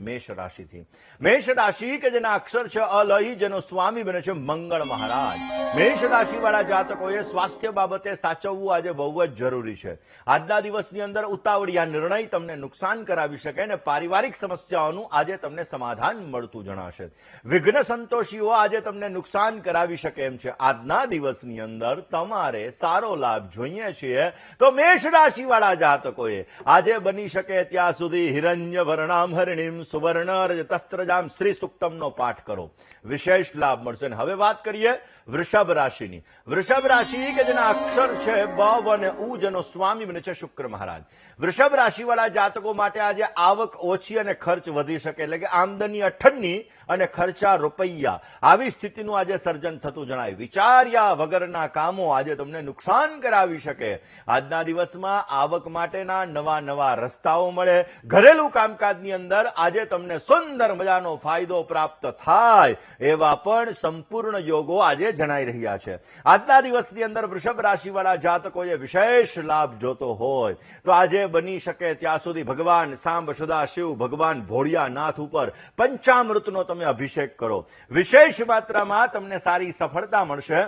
મેષ રાશિથી. મેષ રાશિ કે જેના અક્ષર છે અલય, જેનો સ્વામી બને છે મંગળ મહારાજ. મેષ રાશિવાળા જાતકોએ સ્વાસ્થ્ય બાબતે સાચવવું આજે બહુ જ જરૂરી છે. આજના દિવસની અંદર ઉતાવળિયા નિર્ણય તમને નુકસાન કરાવી શકે અને પારિવારિક સમસ્યાઓનું આજે તમને સમાધાન મળતું જણાશે. વિઘ્ન સંતોષીઓ આજે તમને નુકસાન કરાવી શકે એમ છે. આજના દિવસની અંદર તમારે સારો લાભ જોઈએ છીએ તો મેષ રાશિવાળા જાતકોએ આજે બની શકે ત્યાં સુધી હિરણ્ય વર્ણામ હરિણીમ સુવર્ણ રજતસ્ત્રજામ શ્રી સુક્તમનો પાઠ કરો, વિશેષ લાભ મળશે. હવે વાત કરીએ વૃષભ રાશિની. વૃષભ રાશિ કે જેના અક્ષર છે બ અને ઉ, જેનો સ્વામી બને છે શુક્ર મહારાજ. વૃષભ રાશિવાળા જાતકો માટે આજે આવક ઓછી અને ખર્ચ વધી શકે, એટલે કે આમદની અઠન્ની અને ખર્ચા રૂપિયા, આવી સ્થિતિનું આજે સર્જન થતું જણાય. વિચાર્યા વગરના કામો આજે તમને નુકસાન કરાવી શકે. આજના દિવસમાં આવક માટેના નવા રસ્તાઓ મળે. ઘરેલું કામકાજની અંદર આજે તમને સુંદર મજાનો ફાયદો પ્રાપ્ત થાય એવા પણ સંપૂર્ણ યોગો આજે જણાઈ રહ્યા છે. આજના દિવસની અંદર વૃષભ રાશિવાળા જાતકોએ વિશેષ લાભ જોતો હોય તો આજે બની શકે ત્યાં સુધી ભગવાન સાંબ સદાશિવ, ભગવાન ભોળિયાનાથ ઉપર પંચામૃતનો તમે અભિષેક કરો. વિશેષ માત્રામાં તમને સારી સફળતા મળશે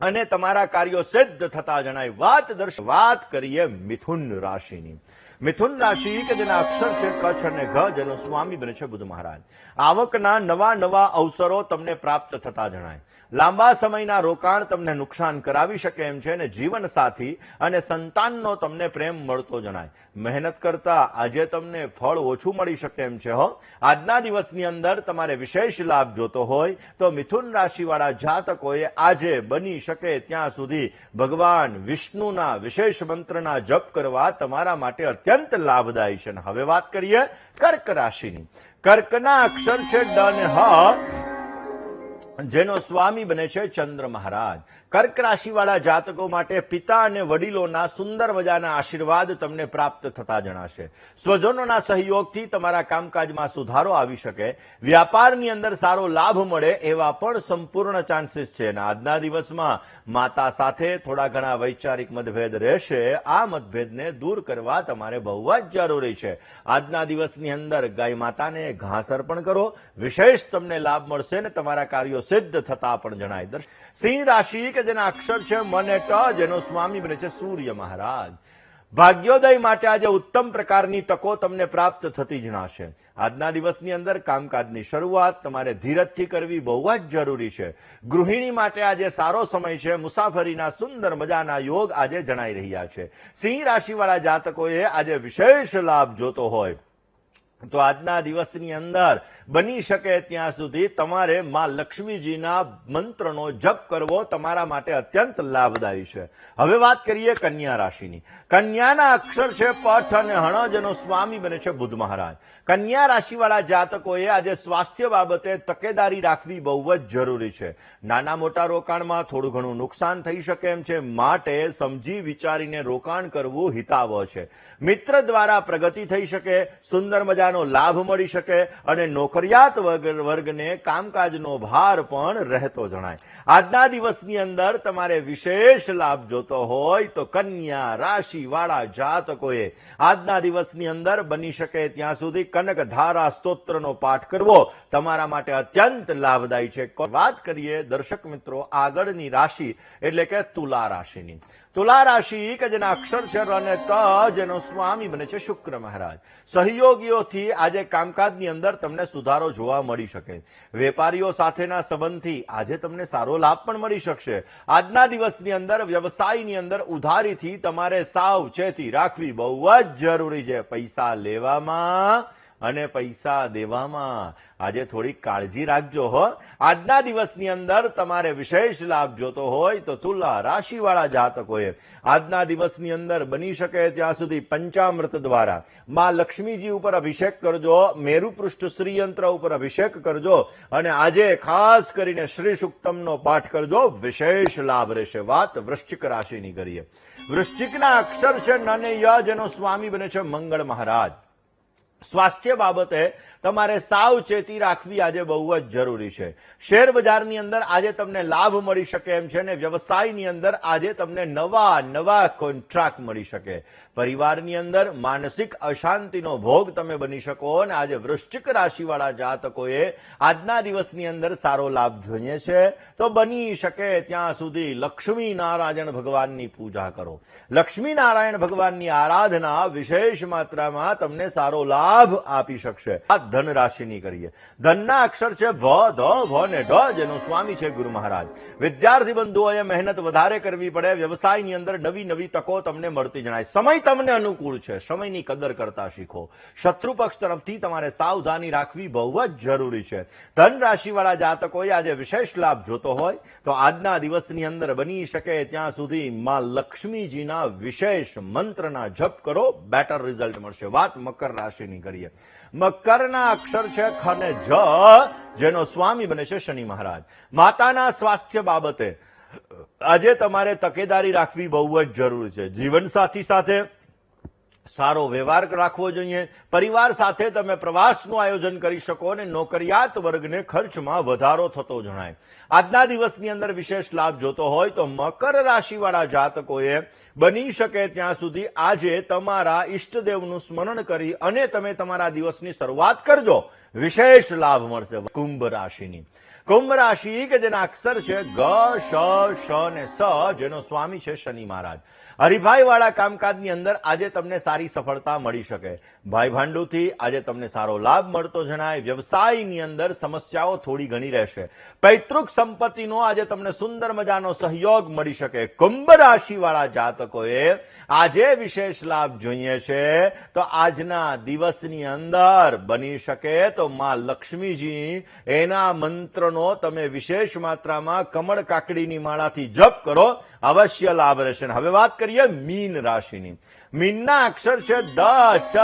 અને તમારા કાર્યો સિદ્ધ થતા જણાય. વાત કરીએ મિથુન રાશિની. મિથુન રાશિ કે જેના અક્ષર છે કચ્છ અને ઘ, જેનો સ્વામી બને છે બુધ મહારાજ. આવકના નવા અવસરો તમને પ્રાપ્ત થતા જણાય. લાંબા સમયના રોકાણ તમને નુકસાન કરાવી શકે એમ છે અને જીવન સાથી અને સંતાનનો તમને પ્રેમ મળતો જણાય. મહેનત કરતા આજે તમને ફળ ઓછું મળી શકે એમ છે. આજના દિવસની અંદર તમારે વિશેષ લાભ જોતો હોય તો મિથુન રાશિવાળા જાતકોએ આજે બની શકે ત્યાં સુધી ભગવાન વિષ્ણુના વિશેષ મંત્રના જપ કરવા તમારા માટે અત્યંત લાભદાયી છે. હવે વાત કરીએ કર્ક રાશિની. કર્કના અક્ષર છે ડ અને હ, જેનો સ્વામી બને છે ચંદ્ર મહારાજ. કર્ક રાશિવાળા જાતકો માટે પિતા અને વડીલોના સુંદર મજાના આશીર્વાદ તમને પ્રાપ્ત થતા જણાશે. સ્વજનોના સહયોગથી તમારા કામકાજમાં સુધારો આવી શકે. વ્યાપારની અંદર સારો લાભ મળે એવા પણ સંપૂર્ણ ચાન્સીસ છે. આજના દિવસમાં માતા સાથે થોડા ઘણા વૈચારિક મતભેદ રહેશે. આ મતભેદને દૂર કરવા તમારે બહુ જ જરૂરી છે. આજના દિવસની અંદર ગાય માતાને ઘાસ અર્પણ કરો, વિશેષ તમને લાભ મળશે ને તમારા કાર્યો સિદ્ધ થતા પણ જણાય. સિંહ રાશિ કે જેના અક્ષર છે મ અને ટ, જેનો સ્વામી બને છે સૂર્ય મહારાજ. ભાગ્યોદય માટે આજે ઉત્તમ પ્રકારની તકો તમને પ્રાપ્ત થતી જણાશે. આજના દિવસની અંદર કામકાજની શરૂઆત તમારે ધીરજથી કરવી બહુ જ જરૂરી છે. ગૃહિણી માટે આજે સારો સમય છે. મુસાફરીના સુંદર મજાના યોગ આજે જણાઈ રહ્યા છે. સિંહ રાશિવાળા જાતકોએ આજે વિશેષ લાભ જોતો હોય તો આજના દિવસની અંદર બની શકે ત્યાં સુધી તમારે માં લક્ષ્મીજીના મંત્રનો જપ કરવો તમારા માટે અત્યંત લાભદાયી છે. હવે વાત કરીએ કન્યા રાશિની. કન્યાના અક્ષર છે પઠ અને હણ, જેનો સ્વામી બને છે બુધ મહારાજ. કન્યા રાશિવાળા જાતકોએ આજે સ્વાસ્થ્ય બાબતે તકેદારી રાખવી બહુ જ જરૂરી છે. નાના મોટા રોકાણમાં થોડું ઘણું નુકસાન થઈ શકે એમ છે, માટે સમજી વિચારીને રોકાણ કરવું હિતાવહ છે. મિત્ર દ્વારા પ્રગતિ થઈ શકે, સુંદર મજાનો લાભ મળી શકે અને નોકરિયાત વર્ગને કામકાજનો ભાર પણ રહેતો જણાય. આજના દિવસની અંદર તમારે વિશેષ લાભ જોતો હોય તો કન્યા રાશિવાળા જાતકોએ આજના દિવસની અંદર બની શકે ત્યાં સુધી કનકધારા સ્તોત્રનો પાઠ કરવો તમારા માટે અત્યંત લાભદાયી છે. વાત કરીએ દર્શક મિત્રો આગળની રાશિ એટલે કે તુલા રાશિની. તુલા રાશિ કે જેના અક્ષર છે ર અને ત, જેનો સ્વામી બને છે શુક્ર મહારાજ. સહયોગીઓથી આજે કામકાજની અંદર તમને સુધારો જોવા મળી શકે. વેપારીઓ સાથેના સંબંધથી આજે તમને સારો લાભ પણ મળી શકશે. આજના દિવસની અંદર વ્યવસાયની અંદર ઉધારીથી તમારે સાવચેતી રાખવી બહુ જ જરૂરી છે. પૈસા લેવામાં અને પૈસા દેવામાં આજે થોડી કાળજી રાખજો હો. આજના દિવસની અંદર તમારે વિશેષ લાભ જોતો હોય તો તુલા રાશિવાળા જાતકોએ આજના દિવસની અંદર બની શકે ત્યાં સુધી પંચામૃત દ્વારા માં લક્ષ્મીજી ઉપર અભિષેક કરજો, મેરુ પૃષ્ઠ શ્રીયંત્ર ઉપર અભિષેક કરજો અને આજે ખાસ કરીને શ્રી સુક્તમનો પાઠ કરજો, વિશેષ લાભ રહેશે. વાત વૃશ્ચિક રાશિની કરીએ. વૃશ્ચિકના અક્ષર છે ન અને ય, જેનો સ્વામી બને છે મંગળ મહારાજ. સ્વાસ્થ્ય બાબતે તમારે સાવચેતી રાખવી આજે બહુ જ જરૂરી છે. શેર બજારની અંદર આજે તમને લાભ મળી શકે એમ છે અને વ્યવસાયની અંદર આજે તમને નવા કોન્ટ્રાક્ટ મળી શકે. પરિવારની અંદર માનસિક અશાંતિનો ભોગ તમે બની શકો અને આજે વૃશ્ચિક રાશિવાળા જાતકોએ આજના દિવસની અંદર સારો લાભ જોઈએ છે તો બની શકે ત્યાં સુધી લક્ષ્મી નારાયણ ભગવાનની પૂજા કરો. લક્ષ્મી નારાયણ ભગવાનની આરાધના વિશેષ માત્રામાં તમને સારો લાભ આપી શકશે. આ ધન રાશિની કરીએ. ધનના અક્ષર છે ભ, ધ, ભ ને ઢ, જેનો સ્વામી છે ગુરુ મહારાજ. વિદ્યાર્થી બંધુઓએ મહેનત વધારે કરવી પડે. વ્યવસાયની અંદર નવી તકો તમને મળતી જણાય. સમય તમને અનુકૂળ છે. સમયની કદર કરતા શીખો. શત્રુ પક્ષ તરફથી તમારે સાવધાની રાખવી બહુ જ જરૂરી છે. ધન રાશિવાળા જાતકોએ આજે વિશેષ લાભ જોતો હોય તો આજના દિવસની અંદર બની શકે ત્યાં સુધી માં લક્ષ્મીજીના વિશેષ મંત્રના જપ કરો, બેટર રિઝલ્ટ મળશે. વાત મકર રાશિની કરીએ. મકરના અક્ષર છે ખ ને જ, જેનો સ્વામી બને છે શનિ મહારાજ. માતાના સ્વાસ્થ્ય બાબતે આજે તમારે તકેદારી રાખવી બહુ જ જરૂરી છે. જીવનસાથી સાથે સારો વ્યવહાર રાખવો જોઈએ. પરિવાર સાથે તમે પ્રવાસનું આયોજન કરી શકો અને નોકરિયાત વર્ગને ખર્ચમાં વધારો થતો જણાય. આજના દિવસની અંદર વિશેષ લાભ જોતો હોય તો મકર રાશિવાળા જાતકોએ બની શકે ત્યાં સુધી આજે તમારા ઈષ્ટદેવનું સ્મરણ કરી અને તમે તમારા દિવસની શરૂઆત કરજો. વિશેષ લાભ મળશે. કુંભ રાશિની. કુંભ રાશિ કે જેના અક્ષર છે ગ, શ ને સ, જેનો સ્વામી છે શનિ મહારાજ. હરિભાઈ વાળા કામકાજની અંદર આજે તમને સારી સફળતા મળી શકે. ભાઈ ભાંડુથી આજે તમને સારો લાભ મળતો જણાય. વ્યવસાયની અંદર સમસ્યાઓ થોડી ઘણી રહેશે. પૈતૃક સંપત્તિનો આજે તમને સુંદર મજાનો સહયોગ મળી શકે. કુંભ રાશિવાળા જાતકોએ આજે વિશેષ લાભ જોઈએ છે તો આજના દિવસની અંદર બની શકે તો માં લક્ષ્મીજી એના મંત્રનો તમે વિશેષ માત્રામાં કમળ કાકડીની માળાથી જપ કરો, અવશ્ય લાભ રહેશે. હવે વાત કરીએ મીન રાશિની. મીનના અક્ષર છે દ, ચ,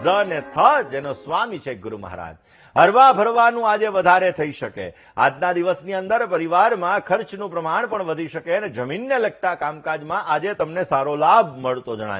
ઝ ને થ, જેનો સ્વામી છે ગુરુ મહારાજ. હરવા ભરવાનું આજે વધારે થઈ શકે. આજના દિવસની અંદર પરિવારમાં ખર્ચનું પ્રમાણ પણ વધી શકે અને જમીનને લગતા કામકાજમાં આજે તમને સારો લાભ મળતો જણાય.